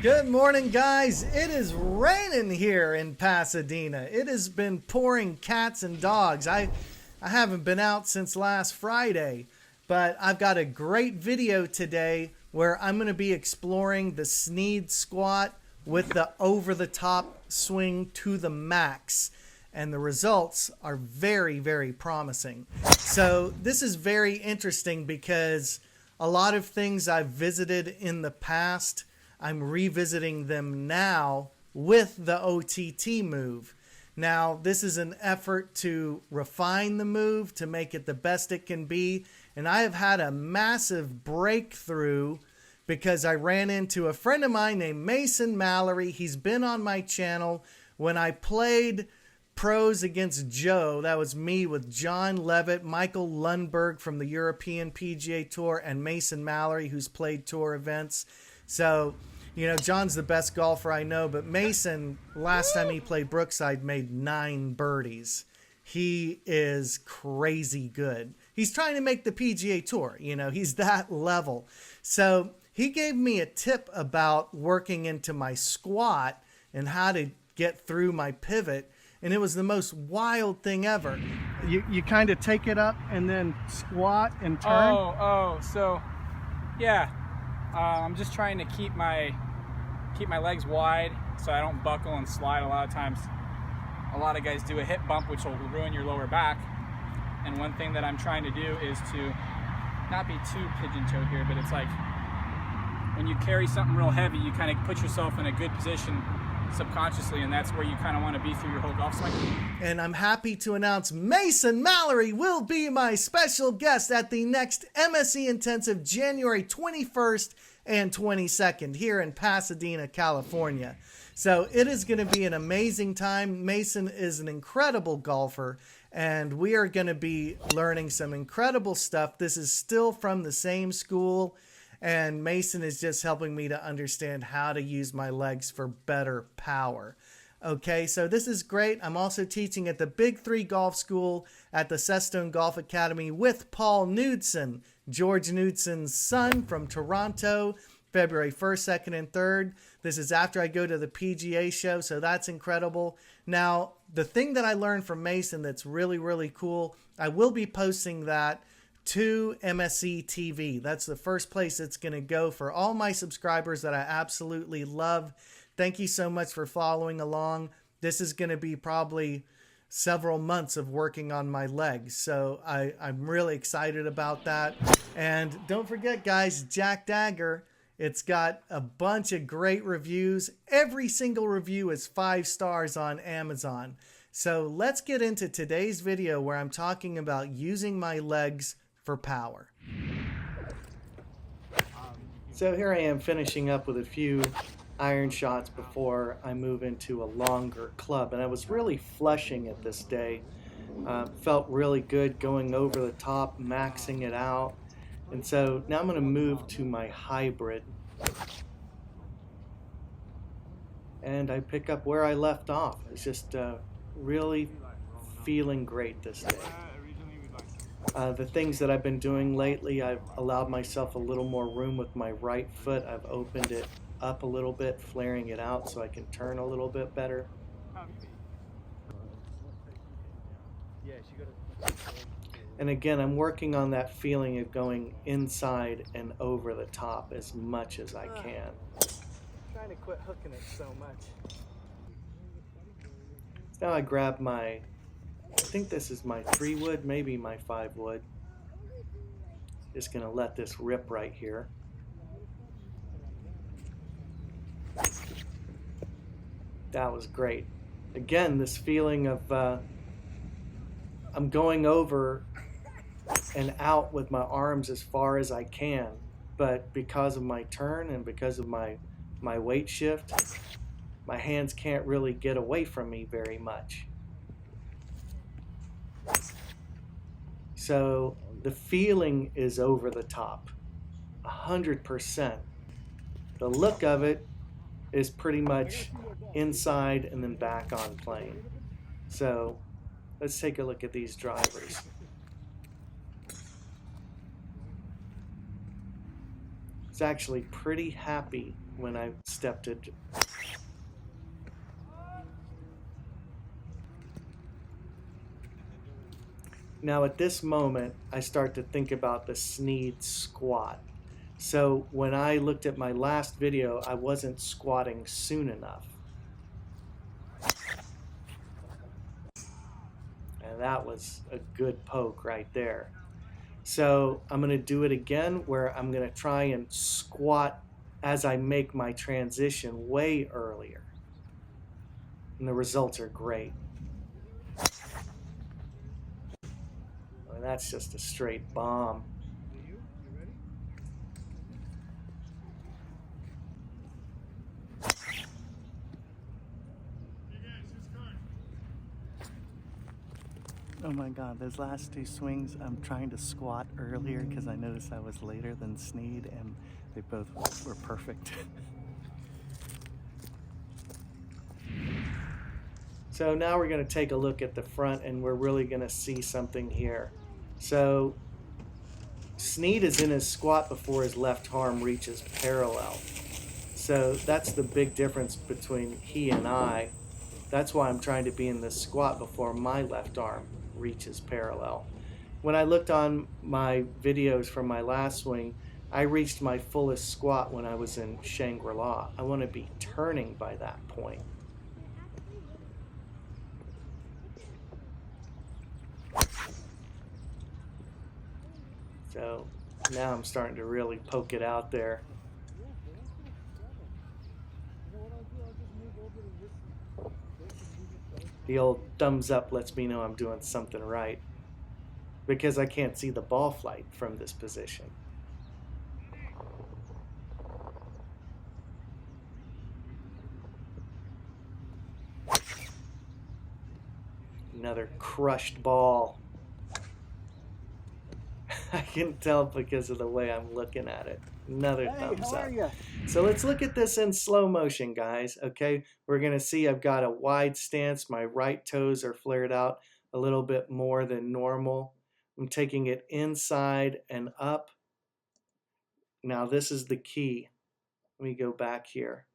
Good morning, guys. It is raining here in Pasadena. It has been pouring cats and dogs. I haven't been out since last Friday, but I've got a great video today where I'm going to be exploring the SNEAD squat with the over-the-top swing to the max. And the results are very, very promising. So this is very interesting because a lot of things I've visited in the past, I'm revisiting them now with the OTT move. Now, this is an effort to refine the move, to make it the best it can be. And I have had a massive breakthrough because I ran into a friend of mine named Mason Mallory. He's been on my channel when I played pros against Joe. That was me with John Levitt, Michael Lundberg from the European PGA Tour, and Mason Mallory, who's played tour events. So, you know, John's the best golfer I know, but Mason, last time he played Brookside, made 9 birdies. He is crazy good. He's trying to make the PGA Tour, you know, he's that level. So he gave me a tip about working into my squat and how to get through my pivot. And it was the most wild thing ever. You kind of take it up and then squat and turn. So yeah, I'm just trying to keep my legs wide so I don't buckle and slide. A lot of times, a lot of guys do a hip bump, which will ruin your lower back. And one thing that I'm trying to do is to not be too pigeon-toed here, but it's like when you carry something real heavy, you kind of put yourself in a good position subconsciously, and that's where you kind of want to be through your whole golf swing. And I'm happy to announce Mason Mallory will be my special guest at the next MSE Intensive January 21st and 22nd here in Pasadena, California. So it is going to be an amazing time. Mason is an incredible golfer, and we are going to be learning some incredible stuff. This is still from the same school, and Mason is just helping me to understand how to use my legs for better power. Okay, so this is great. I'm also teaching at the Big 3 Golf School at the Sestone Golf Academy with Paul Knudsen, George Knudsen's son from Toronto, February 1st, 2nd, and 3rd. This is after I go to the PGA show, so that's incredible. Now, the thing that I learned from Mason that's really, really cool, I will be posting that to MSE TV. That's the first place it's going to go for all my subscribers that I absolutely love. Thank you so much for following along. This is going to be probably several months of working on my legs, so I'm really excited about that. And don't forget, guys, Jack Dagger, it's got a bunch of great reviews. Every single review is 5 stars on Amazon. So let's get into today's video where I'm talking about using my legs for power. So here I am finishing up with a few iron shots before I move into a longer club, and I was really flushing it this day. Felt really good going over the top, maxing it out. And so now I'm going to move to my hybrid, and I pick up where I left off. It's just really feeling great this day. The things that I've been doing lately, I've allowed myself a little more room with my right foot. I've opened it up a little bit, flaring it out so I can turn a little bit better. And again, I'm working on that feeling of going inside and over the top as much as I can. I'm trying to quit hooking it so much. Now I grab my, I think this is my 3 wood, maybe my 5 wood. Just gonna let this rip right here. That was great. Again, this feeling of I'm going over and out with my arms as far as I can, but because of my turn and because of my weight shift, my hands can't really get away from me very much. So the feeling is over the top, 100%. The look of it is pretty much inside and then back on plane. So let's take a look at these drivers. was actually pretty happy when I stepped it. Now at this moment, I start to think about the SNEAD squat. So when I looked at my last video, I wasn't squatting soon enough. And that was a good poke right there. So I'm going to do it again where I'm going to try and squat as I make my transition way earlier. And the results are great. And that's just a straight bomb. Oh my God, those last two swings, I'm trying to squat earlier because I noticed I was later than SNEAD, and they both were perfect. So now we're going to take a look at the front, and we're really going to see something here. So SNEAD is in his squat before his left arm reaches parallel. So that's the big difference between he and I. That's why I'm trying to be in this squat before my left arm reaches parallel. When I looked on my videos from my last swing, I reached my fullest squat when I was in Shangri-La. I want to be turning by that point. So now I'm starting to really poke it out there. The old thumbs up lets me know I'm doing something right because I can't see the ball flight from this position. Another crushed ball. I can tell because of the way I'm looking at it. Another thumbs up. So let's look at this in slow motion, guys. Okay, we're going to see I've got a wide stance. My right toes are flared out a little bit more than normal. I'm taking it inside and up. Now this is the key. Let me go back here.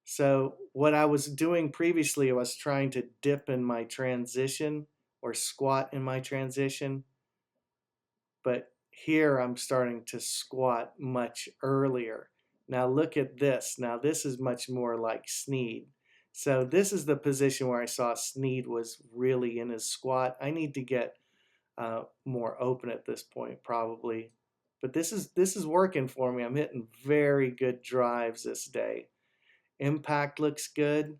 So what I was doing previously, I was trying to dip in my transition or squat in my transition. But here I'm starting to squat much earlier. Now look at this. Now this is much more like SNEAD. So this is the position where I saw SNEAD was really in his squat. I need to get more open at this point probably. But this is working for me. I'm hitting very good drives this day. Impact looks good.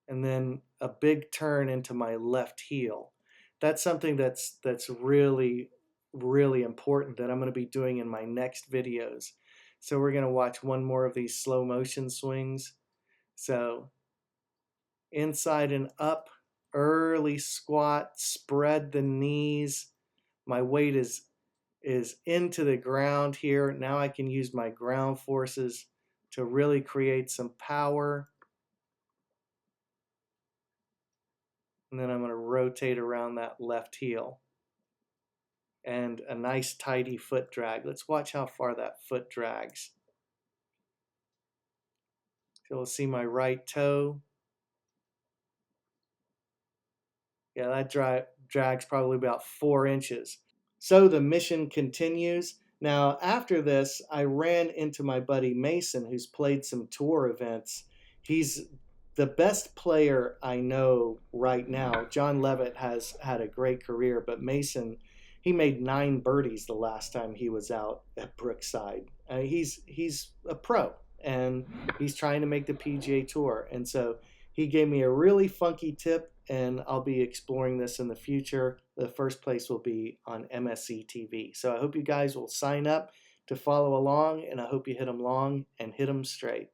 And then a big turn into my left heel. That's something that's really, really important that I'm going to be doing in my next videos. So we're going to watch one more of these slow motion swings. So inside and up, early squat, spread the knees. My weight is into the ground here. Now I can use my ground forces to really create some power. And then I'm going to rotate around that left heel. And a nice tidy foot drag. Let's watch how far that foot drags. So we'll see my right toe. Yeah, that drags probably about 4 inches. So the mission continues. Now after this, I ran into my buddy Mason, who's played some tour events. He's the best player I know right now. John Levitt has had a great career, but Mason, he made 9 birdies the last time he was out at Brookside. He's a pro, and he's trying to make the PGA Tour. And so he gave me a really funky tip, and I'll be exploring this in the future. The first place will be on MSC TV. So I hope you guys will sign up to follow along, and I hope you hit them long and hit them straight.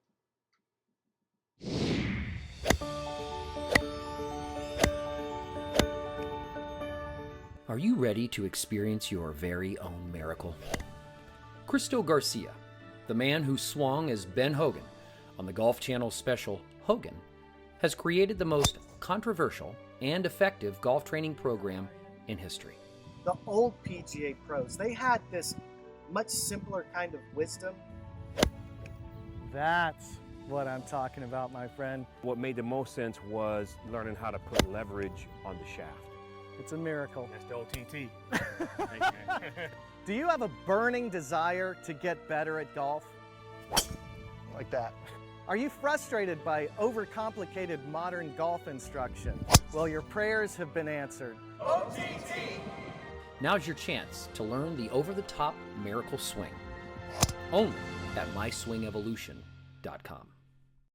Are you ready to experience your very own miracle? Christo Garcia, the man who swung as Ben Hogan on the Golf Channel special Hogan, has created the most controversial and effective golf training program in history. The old PGA pros, they had this much simpler kind of wisdom. That's what I'm talking about, my friend. What made the most sense was learning how to put leverage on the shaft. It's a miracle. That's the OTT. Thanks, man. Do you have a burning desire to get better at golf? Like that. Are you frustrated by overcomplicated modern golf instruction? Well, your prayers have been answered. Now's your chance to learn the over-the-top miracle swing. Only at myswingevolution.com.